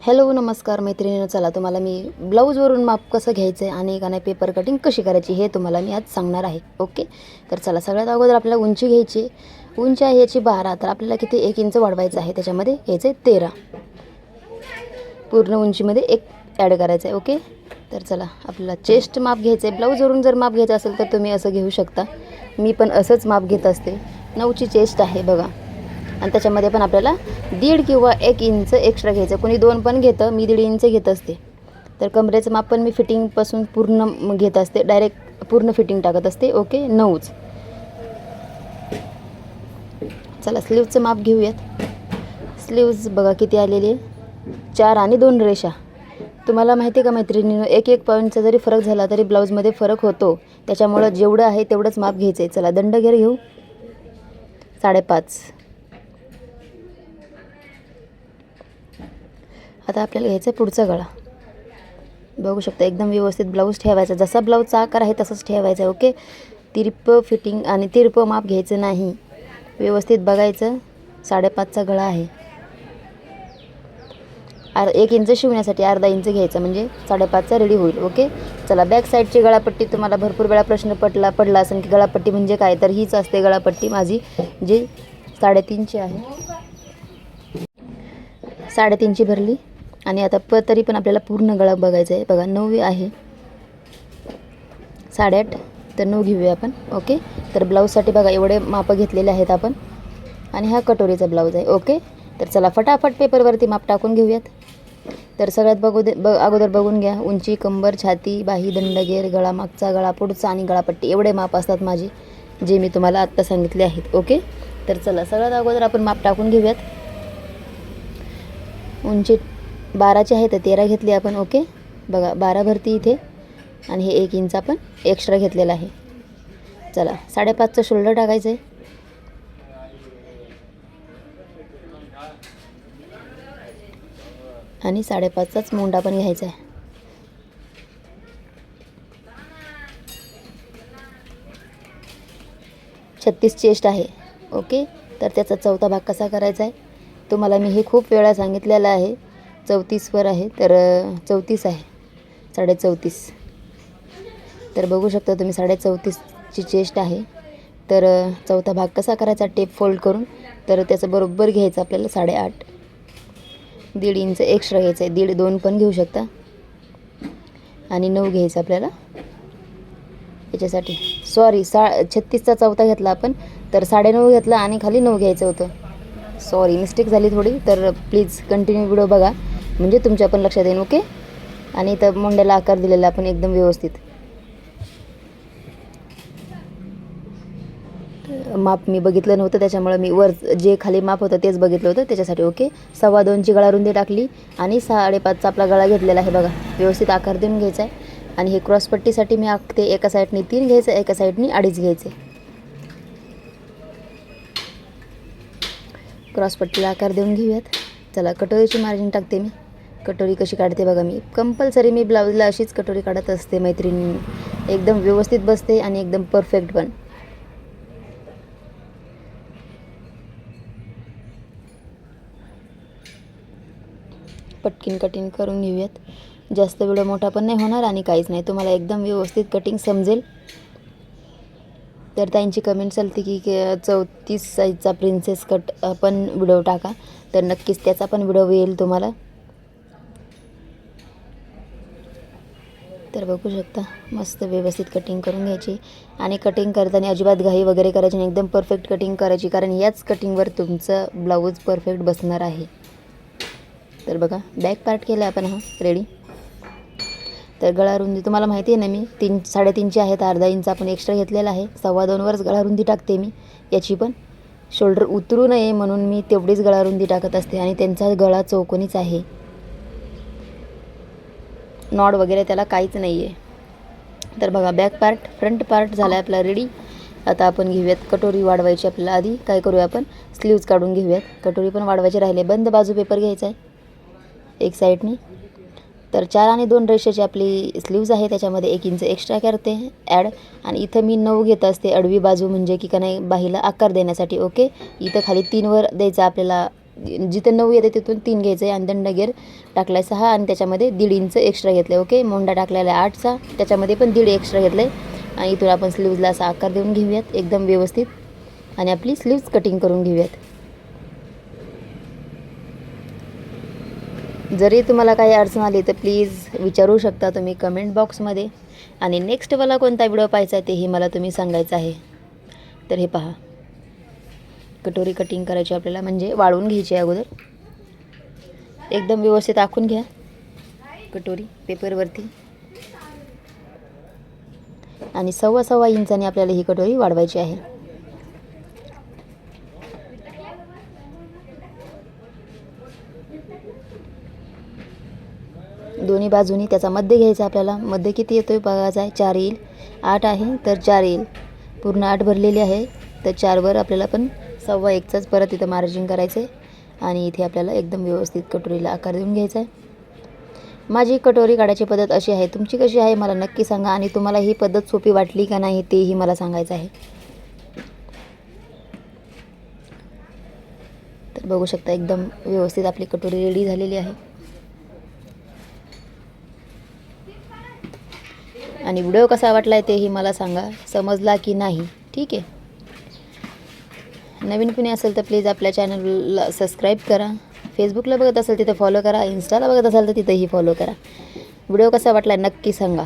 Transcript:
Hello नमस्कार मैत्रिणींनो, चला तुम्हाला मी ब्लाऊजवरून माप कसं घ्यायचं आहे आणि का नाही पेपर कटिंग कशी करायची हे तुम्हाला मी आज सांगणार आहे. ओके, तर चला सगळ्यात अगोदर आपल्याला उंची घ्यायची. उंची आहे याची 12, तर आपल्याला किती 1 इंच वाढवायचं आहे. त्याच्यामध्ये घ्यायचं आहे 13. पूर्ण उंचीमध्ये 1 ॲड करायचं आहे. ओके, तर चला आपल्याला चेस्ट माप घ्यायचं आहे. ब्लाऊजवरून जर माप घ्यायचं असेल तर तुम्ही असं घेऊ शकता. मी पण असंच माप घेत असते. 9ची चेस्ट आहे बघा, आणि त्याच्यामध्ये पण आपल्याला 1.5 किंवा 1 इंच एक्स्ट्रा घ्यायचं. कोणी 2 पण घेतं, मी 1.5 इंच घेत असते. तर कमरेचं माप पण मी फिटिंगपासून पूर्ण घेत असते, डायरेक्ट पूर्ण फिटिंग टाकत असते. ओके, 9च. चला स्लीवचं माप घेऊयात. स्लीव्ज बघा किती आलेली आहे, 4 आणि 2 रेषा. तुम्हाला माहिती आहे का मैत्रिणींनो, 1-1 पॉईंटचा जरी फरक झाला तरी ब्लाऊजमध्ये फरक होतो. त्याच्यामुळं जेवढं आहे तेवढंच माप घ्यायचं आहे. चला दंडघेर घेऊ 5.5. आता आपल्याला घ्यायचा आहे पुढचा गळा. बघू शकता एकदम व्यवस्थित ब्लाऊज ठेवायचा, जसा ब्लाऊजचा आकार आहे तसंच ठेवायचा आहे. ओके, तिरपं फिटिंग आणि तिरपं माप घ्यायचं नाही, व्यवस्थित बघायचं. 5.5चा गळा आहे. 1 इंच शिवण्यासाठी अर्धा इंच घ्यायचा, म्हणजे 5.5चा रेडी होईल. ओके, चला बॅक साईडची गळापट्टी. तुम्हाला भरपूर वेळा प्रश्न पडला असेल की गळापट्टी म्हणजे काय, तर हीच असते गळापट्टी माझी, जी 3.5ची आहे. 3.5ची भरली. आणि आता तरी पण आपल्याला पूर्ण गळा बघायचा आहे. बघा 9 आहे, 8.5, तर 9 घेऊया आपण. ओके, तर ब्लाऊजसाठी बघा एवढे मापं घेतलेले आहेत आपण, आणि हा कटोरीचा ब्लाऊज आहे. ओके, तर चला फटाफट पेपरवरती माप टाकून घेऊयात. तर सगळ्यात अगोदर बघून घ्या. उंची, कंबर, छाती, बाही, दंडगेर, गळा, मागचा गळा, पुढचा आणि गळापट्टी, एवढे माप असतात माझे, जे मी तुम्हाला आत्ता सांगितले आहेत. ओके, तर चला सगळ्यात अगोदर आपण माप टाकून घेऊयात. उंची 12ची आहे तर 13 घेतली आपण. ओके, बघा 12 भरती इथे, आणि हे 1 इंच आपण एक्स्ट्रा घेतलेला आहे. चला 5.5चं शोल्डर टाकायचं आहे. आणि 5.5चाच मोंडा पण घ्यायचा आहे. 36 चेस्ट आहे. ओके, तर त्याचा चौथा भाग कसा करायचा आहे तुम्हाला मी हे खूप वेळा सांगितलेलं आहे. 34वर आहे, तर 34 आहे, 34.5. तर बघू शकता तुम्ही 34.5ची चेस्ट आहे. तर चौथा भाग कसा करायचा, टेप फोल्ड करून, तर त्याचं बरोबर घ्यायचं आपल्याला 8.5. 1.5 इंच एक्स्ट्रा घ्यायचं आहे, 1.5, 2 पण घेऊ शकता. आणि 9 घ्यायचं आपल्याला याच्यासाठी. सॉरी, 36चा चौथा घेतला आपण, तर 9.5 घेतला आणि खाली 9 घ्यायचं होतं. सॉरी, मिस्टेक झाली थोडी. तर प्लीज कंटिन्यू व्हिडिओ बघा, म्हणजे तुमच्या पण लक्षात येईल. ओके, आणि इथं मुंड्याला आकार दिलेला आपण एकदम व्यवस्थित. माप मी बघितलं नव्हतं, त्याच्यामुळे मी वर जे खाली माप होतं तेच बघितलं होतं त्याच्यासाठी. ओके, 2.25ची गळा रुंदी टाकली आणि 5.5चा आपला गळा घेतलेला आहे. बघा व्यवस्थित आकार देऊन घ्यायचा आहे. आणि हे क्रॉसपट्टीसाठी मी आखते, एका साईडनी 3 घ्यायचं, एका साईडनी 2.5 घ्यायचे. क्रॉसपट्टीला आकार देऊन घेऊयात. चला कटोरीची मार्जिन टाकते मी. कटोरी कशी काढते बघा, मी कंपल्सरी मी ब्लाऊजला अशीच कटोरी काढत असते मैत्रिणी. एकदम व्यवस्थित बसते आणि एकदम परफेक्ट पण. पटकीन कटिंग करून घेऊयात. जास्त व्हिडिओ मोठा पण नाही होणार आणि काहीच नाही, तुम्हाला एकदम व्यवस्थित कटिंग समजेल. तर त्यांची कमेंट चालते की 34 साईजचा प्रिन्सेस कट पण व्हिडिओ टाका, तर नक्कीच त्याचा पण व्हिडिओ येईल तुम्हाला. तर बघू शकता मस्त व्यवस्थित कटिंग करून घ्यायची. आणि कटिंग करताना अजिबात घाई वगैरे करायची नाही, एकदम परफेक्ट कटिंग करायची, कारण याच कटिंगवर तुमचं ब्लाऊज परफेक्ट बसणार आहे. तर बघा बॅक पार्ट केला आपण हा रेडी. तर गळा रुंदी तुम्हाला माहिती आहे ना, मी 3-3.5ची आहे, तर अर्धा इंच आपण एक्स्ट्रा घेतलेला आहे. 2.25वरच गळा रुंदी टाकते मी याची पण. शोल्डर उतरू नये म्हणून मी तेवढीच गळा रुंदी टाकत असते. आणि त्यांचा गळा चौकोनीच आहे, नॉड वगैरे त्याला काहीच नाही आहे. तर बघा बॅक पार्ट, फ्रंट पार्ट झाला आहे आपला रेडी. आता आपण घेऊयात कटोरी वाढवायची. आपल्याला आधी काय करूया, आपण स्लीव्ज काढून घेऊयात. कटोरी पण वाढवायची राहिले. बंद बाजू पेपर घ्यायचा आहे एक साईडनी. तर 4 आणि 2 रेषेची आपली स्लीव्ज आहे, त्याच्यामध्ये 1 इंच एक्स्ट्रा करते ॲड. आणि इथं मी 9 घेत असते आडवी बाजू, म्हणजे की का नाही बाहीला आकार देण्यासाठी. ओके, इथं खाली 3वर द्यायचा आपल्याला जिथं 9 येते तिथून 3 घ्यायचं आहे आणि दंड घेर टाकला आहे 6 आणि त्याच्यामध्ये 1.5 इंच एक्स्ट्रा घेतलं आहे. ओके, मोंडा टाकलेला आहे 8चा, त्याच्यामध्ये पण 1.5 एक्स्ट्रा घेतलं आहे आणि इथून आपण स्लीव्जला असा आकार देऊन घेऊयात एकदम व्यवस्थित आणि आपली स्लीव्ज कटिंग करून घेऊयात. जरी तुम्हाला काही अडचण आली तर प्लीज विचारू शकता तुम्ही कमेंट बॉक्समध्ये. आणि नेक्स्ट मला कोणता व्हिडिओ पाहायचा आहे तेही मला तुम्ही सांगायचं आहे. तर हे पहा, कटोरी कटिंग करायची आपल्याला, म्हणजे वाळवून घ्यायची अगोदर. एकदम व्यवस्थित आखून घ्या कटोरी पेपरवरती आणि 1.25 इंचाने आपल्याला ही कटोरी वाढवायची आहे. दोन्ही बाजूनी त्याचा मध्य घ्यायचा आपल्याला. मध्य किती येतोय बघायचा आहे. 4 येईल. 8 आहे तर 4 येईल. पूर्ण 8 भरलेली आहे तर 4वर आपल्याला पण 1.25चाच परत इथं मार्जिन करायचं आहे आणि इथे आपल्याला एकदम व्यवस्थित कटोरीला आकार देऊन घ्यायचा आहे. माझी कटोरी काढायची पद्धत अशी आहे. तुमची कशी आहे मला नक्की सांगा आणि तुम्हाला ही पद्धत सोपी वाटली का नाही तेही मला सांगायचं आहे. तर बघू शकता एकदम व्यवस्थित आपली कटोरी रेडी झालेली आहे. आणि व्हिडिओ कसा वाटला आहे तेही मला सांगा, समजला की नाही. ठीक आहे, नवीन कुणी असेल तर प्लीज आपल्या चॅनलला सबस्क्राईब करा. फेसबुकला बघत असेल तिथे फॉलो करा. इंस्टाला बघत असाल तर तिथेही फॉलो करा. व्हिडिओ कसा वाटला नक्की सांगा.